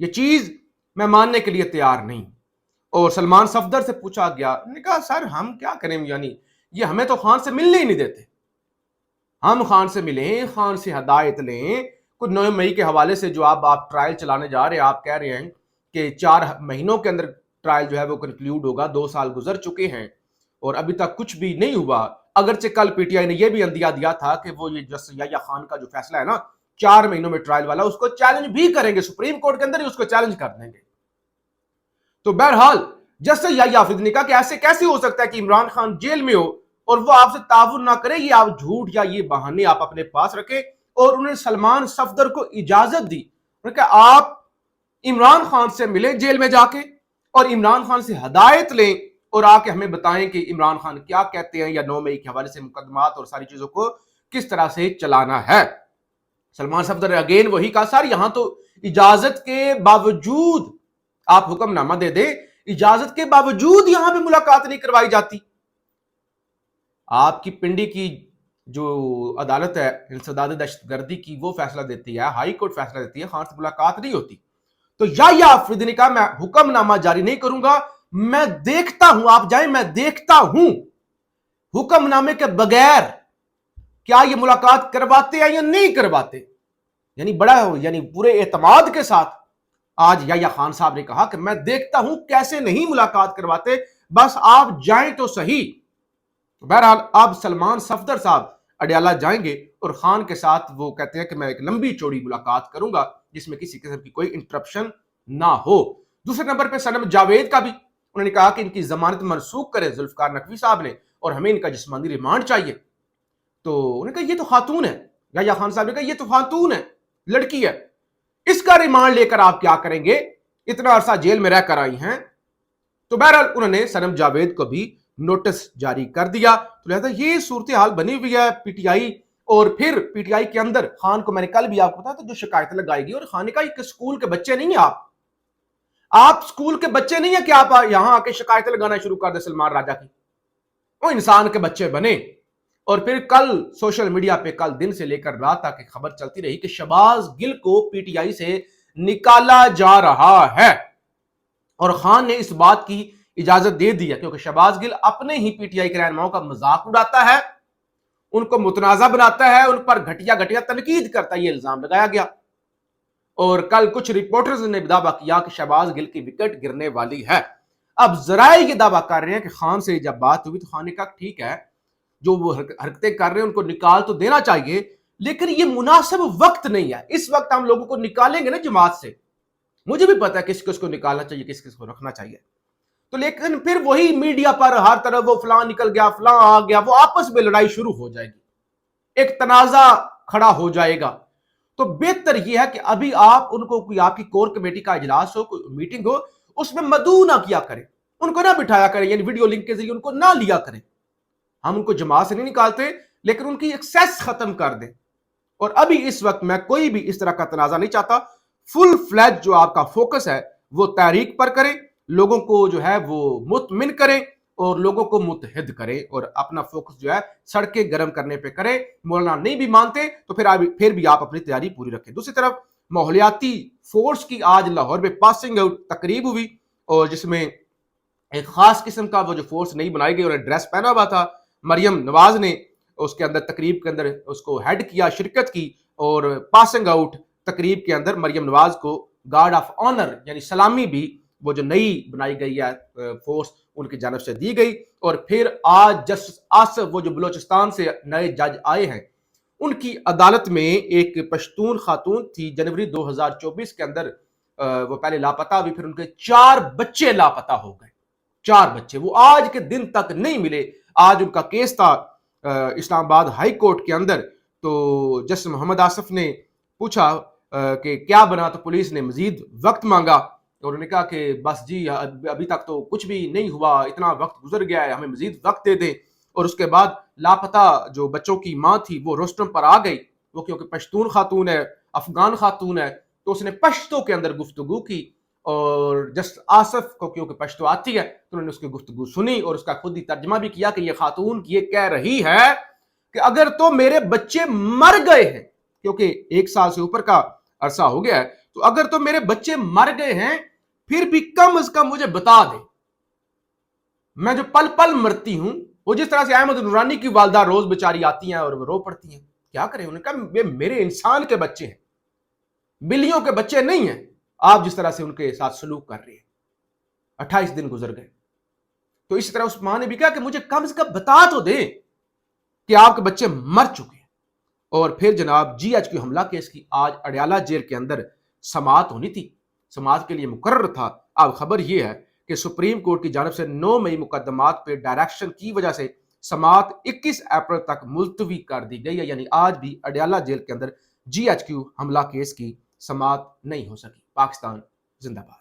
یہ چیز میں ماننے کے لیے تیار نہیں. اور سلمان صفدر سے پوچھا گیا, نے کہا سر ہم کیا کریں, یعنی یہ ہمیں تو خان سے ملنے ہی نہیں دیتے. ہم خان سے ملیں, خان سے ہدایت لیں. کچھ 9 مئی کے حوالے سے جو آپ ٹرائل چلانے جا رہے ہیں, آپ کہہ رہے ہیں کہ 4 مہینوں کے اندر ٹرائل جو ہے وہ کنکلیوڈ ہوگا. 2 سال گزر چکے ہیں اور ابھی تک کچھ بھی نہیں ہوا. اگرچہ کل پی ٹی آئی نے یہ بھی اندیا دیا تھا کہ وہ یہ جسٹس یحییٰ خان کا جو فیصلہ ہے نا 4 مہینوں میں ٹرائل والا, اس کو چیلنج بھی کریں گے, سپریم کورٹ کے اندر ہی اس کو چیلنج کر دیں گے. تو بہرحال جسٹس یحییٰ آفریدی نے کہا کہ ایسے کیسے ہو سکتا ہے کہ عمران خان جیل میں ہو اور وہ آپ سے تعاون نہ کرے. یہ آپ جھوٹ یا یہ بہانے آپ اپنے پاس رکھیں. اور انہوں نے سلمان صفدر کو اجازت دی, انہوں نے کہا آپ عمران خان سے ملیں جیل میں جا کے اور عمران خان سے ہدایت لیں اور آ کے ہمیں بتائیں کہ عمران خان کیا کہتے ہیں یا 9 مئی کے حوالے سے مقدمات اور ساری چیزوں کو کس طرح سے چلانا ہے. سلمان صفدر اگین وہی کہا سر یہاں تو اجازت کے باوجود آپ حکم نامہ دے دیں, اجازت کے باوجود یہاں پہ ملاقات نہیں کروائی جاتی. آپ کی پنڈی کی جو عدالت ہے انسداد دہشت گردی کی وہ فیصلہ دیتی ہے, ہائی کورٹ فیصلہ دیتی ہے, خان سے ملاقات نہیں ہوتی. تو یحییٰ آفریدی نے کہا میں حکم نامہ جاری نہیں کروں گا, میں دیکھتا ہوں, آپ جائیں میں دیکھتا ہوں حکم نامے کے بغیر کیا یہ ملاقات کرواتے ہیں یا نہیں کرواتے. یعنی یعنی پورے اعتماد کے ساتھ آج یحییٰ خان صاحب نے کہا کہ میں دیکھتا ہوں کیسے نہیں ملاقات کرواتے, بس آپ جائیں تو صحیح. بہرحال اب سلمان صفدر صاحب اڈیالہ جائیں گے اور خان کے ساتھ وہ کہتے ہیں کہ میں ایک لمبی چوڑی ملاقات کروں گا جس میں کسی قسم کی کوئی انٹرپشن نہ ہو. دوسرے نمبر پہ سنم جاوید کا بھی انہوں نے کہا کہ ان کی ضمانت منسوخ کرے ذوالفقار نقوی صاحب نے اور ہمیں ان کا جسمانی ریمانڈ چاہیے. تو انہوں نے کہا یہ تو خاتون ہے, یحییٰ خان صاحب نے کہا یہ تو خاتون ہے, لڑکی ہے, اس کا ریمانڈ لے کر آپ کیا کریں گے, اتنا عرصہ جیل میں رہ کر آئی ہیں. تو بہرحال انہوں نے سنم جاوید کو بھی نوٹس جاری کر دیا. تو لہذا یہ صورتحال بنی ہوئی ہے پی ٹی آئی. اور پھر پی ٹی آئی کے اندر خان کو میں نے کل بھی آپ کو بتایا تو جو شکایتیں لگائے گی, اور خان نے کہا کہ اسکول کے بچے نہیں ہیں آپ اسکول کے بچے نہیں ہیں کہ آپ یہاں آ کے شکایتیں لگانا شروع کر دیں سلمان راجہ کی, وہ انسان کے بچے بنے. اور پھر کل سوشل میڈیا پہ کل دن سے لے کر رات تک خبر چلتی رہی کہ شہباز گل کو پی ٹی آئی سے نکالا جا رہا ہے, اور خان نے اس بات کی اجازت دے دی ہے کیونکہ شہباز گل اپنے ہی پی ٹی آئی کے رہنماؤں کا مذاق اڑاتا ہے, ان کو متنازع بناتا ہے, ان پر گھٹیا تنقید کرتا ہے, یہ الزام لگایا گیا. اور کل کچھ رپورٹرز نے دعویٰ کیا کہ شہباز گل کی وکٹ گرنے والی ہے. اب ذرائع یہ دعویٰ کر رہے ہیں کہ خان سے جب بات ہوئی تو خان نے کہا ٹھیک ہے جو وہ حرکتیں کر رہے ہیں ان کو نکال تو دینا چاہیے, لیکن یہ مناسب وقت نہیں ہے. اس وقت ہم لوگوں کو نکالیں گے نا جماعت سے, مجھے بھی پتا ہے کس کو نکالنا چاہیے کس کو رکھنا چاہیے. تو لیکن پھر وہی میڈیا پر ہر طرف وہ فلاں نکل گیا فلاں آ گیا, وہ آپس میں لڑائی شروع ہو جائے گی, ایک تنازع کھڑا ہو جائے گا. تو بہتر یہ ہے کہ ابھی آپ ان کو کوئی آپ کی کور کمیٹی کا اجلاس ہو, کوئی میٹنگ ہو, اس میں مدعو نہ کیا کریں, ان کو نہ بٹھایا کریں, یعنی ویڈیو لنک کے ذریعے ان کو نہ لیا کریں. ہم ان کو جماعت سے نہیں نکالتے لیکن ان کی ایکسیس ختم کر دیں. اور ابھی اس وقت میں کوئی بھی اس طرح کا تنازع نہیں چاہتا. فل فلیج جو آپ کا فوکس ہے وہ تحریک پر کریں, لوگوں کو جو ہے وہ مطمئن کریں اور لوگوں کو متحد کریں, اور اپنا فوکس جو ہے سڑکیں گرم کرنے پہ کریں. مولانا نہیں بھی مانتے تو پھر بھی آپ اپنی تیاری پوری رکھیں. دوسری طرف ماحولیاتی فورس کی آج لاہور میں پاسنگ آؤٹ تقریب ہوئی, اور جس میں ایک خاص قسم کا وہ جو فورس نہیں بنائی گئی اور ڈریس پہنا ہوا تھا, مریم نواز نے اس کے اندر تقریب کے اندر اس کو ہیڈ کیا, شرکت کی, اور پاسنگ آؤٹ تقریب کے اندر مریم نواز کو گارڈ آف آنر یعنی سلامی بھی وہ جو نئی بنائی گئی ہے فورس ان کی جانب سے دی گئی. اور پھر آج جسٹس آصف وہ جو بلوچستان سے نئے جج آئے ہیں ان کی عدالت میں ایک پشتون خاتون تھی, جنوری 2024 کے اندر وہ پہلے لاپتہ ہوئی, پھر ان کے 4 بچے لاپتہ ہو گئے, 4 بچے وہ آج کے دن تک نہیں ملے. آج ان کا کیس تھا اسلام آباد ہائی کورٹ کے اندر. تو جسٹس محمد آصف نے پوچھا کہ کیا بنا, تو پولیس نے مزید وقت مانگا اور انہوں نے کہا کہ بس جی ابھی تک تو کچھ بھی نہیں ہوا, اتنا وقت گزر گیا ہے, ہمیں مزید وقت دے دیں. اور اس کے بعد لاپتہ جو بچوں کی ماں تھی وہ روسٹرم پر آ گئی, وہ کیونکہ پشتون خاتون ہے, افغان خاتون ہے, تو اس نے پشتو کے اندر گفتگو کی, اور جسٹس آصف کو کیونکہ پشتو آتی ہے تو انہوں نے اس کی گفتگو سنی اور اس کا خود ہی ترجمہ بھی کیا کہ یہ خاتون یہ کہہ رہی ہے کہ اگر تو میرے بچے مر گئے ہیں, کیونکہ 1 سال سے اوپر کا عرصہ ہو گیا ہے, تو اگر تو میرے بچے مر گئے ہیں پھر بھی کم از کم مجھے بتا دے. میں جو پل پل مرتی ہوں وہ جس طرح سے احمد نورانی کی والدہ روز بیچاری آتی ہیں اور وہ رو پڑتی ہیں, کیا کریں, انہوں نے کہا یہ میرے انسان کے بچے ہیں, بلیوں کے بچے نہیں ہیں, آپ جس طرح سے ان کے ساتھ سلوک کر رہے ہیں. 28 دن گزر گئے. تو اسی طرح اس ماں نے بھی کہا کہ مجھے کم سے کم بتا تو دے کہ آپ کے بچے مر چکے ہیں. اور پھر جناب جی ایچ کیو حملہ کیس کی آج اڈیالہ جیل کے اندر سماعت ہونی تھی, سماعت کے لیے مقرر تھا. اب خبر یہ ہے کہ سپریم کورٹ کی جانب سے 9 مئی مقدمات پہ ڈائریکشن کی وجہ سے سماعت 21 اپریل تک ملتوی کر دی گئی ہے. یعنی آج بھی اڈیالہ جیل کے اندر جی ایچ کیو حملہ کیس کی سماعت نہیں ہو سکی. پاکستان زندہ باد.